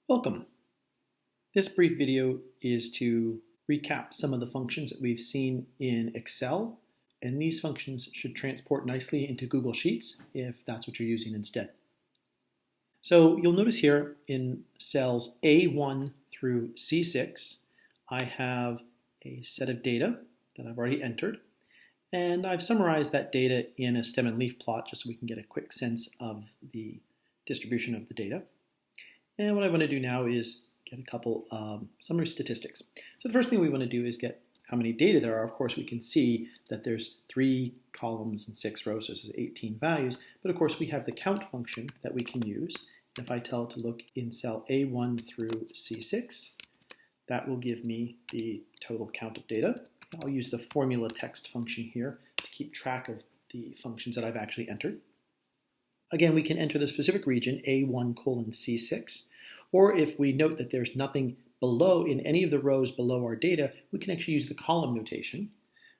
Welcome. This brief video is to recap some of the functions that we've seen in Excel, and these functions should transport nicely into Google Sheets if that's what you're using instead. So you'll notice here in cells A1 through C6, I have a set of data that I've already entered, and I've summarized that data in a stem and leaf plot just so we can get a quick sense of the distribution of the data. And what I want to do now is get a couple summary statistics. So the first thing we want to do is get how many data there are. Of course, we can see that there's 3 columns and 6 rows, so this is 18 values. But of course, we have the count function that we can use. If I tell it to look in cell A1 through C6, that will give me the total count of data. I'll use the formula text function here to keep track of the functions that I've actually entered. Again, we can enter the specific region, A1:C6, or if we note that there's nothing below in any of the rows below our data, we can actually use the column notation.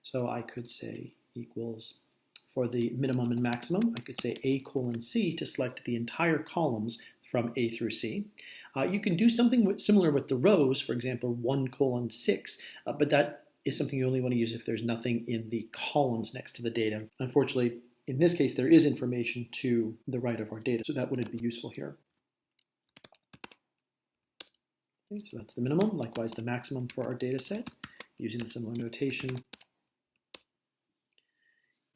So I could say equals, for the minimum and maximum, I could say A:C to select the entire columns from A through C. You can do something similar with the rows, for example, 1:6, but that is something you only want to use if there's nothing in the columns next to the data. Unfortunately, in this case, there is information to the right of our data, so that wouldn't be useful here. Okay, so that's the minimum. Likewise, the maximum for our data set, using the similar notation,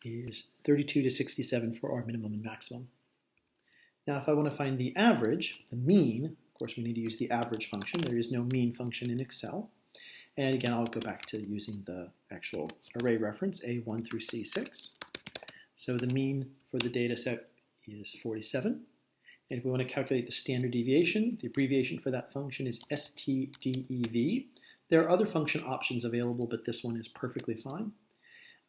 is 32 to 67 for our minimum and maximum. Now, if I want to find the average, the mean, of course, we need to use the average function. There is no mean function in Excel. And again, I'll go back to using the actual array reference, A1 through C6. So the mean for the data set is 47. And if we want to calculate the standard deviation, the abbreviation for that function is STDEV. There are other function options available, but this one is perfectly fine.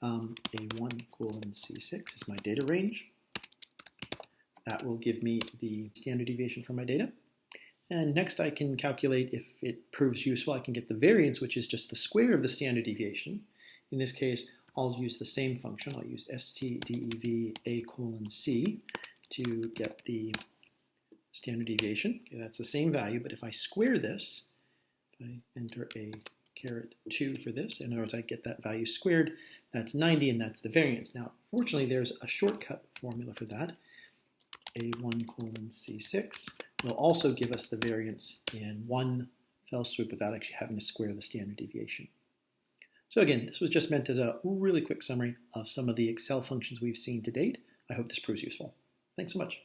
A1:C6 is my data range. That will give me the standard deviation for my data. And next I can calculate, if it proves useful, I can get the variance, which is just the square of the standard deviation. In this case, I'll use the same function. I'll use STDEV A:/C to get the standard deviation. Okay, that's the same value, but if I square this, if I enter a (2 for this, in other words, I get that value squared, that's 90, and that's the variance. Now, fortunately, there's a shortcut formula for that. A1:C6 will also give us the variance in one fell swoop without actually having to square the standard deviation. So again, this was just meant as a really quick summary of some of the Excel functions we've seen to date. I hope this proves useful. Thanks so much.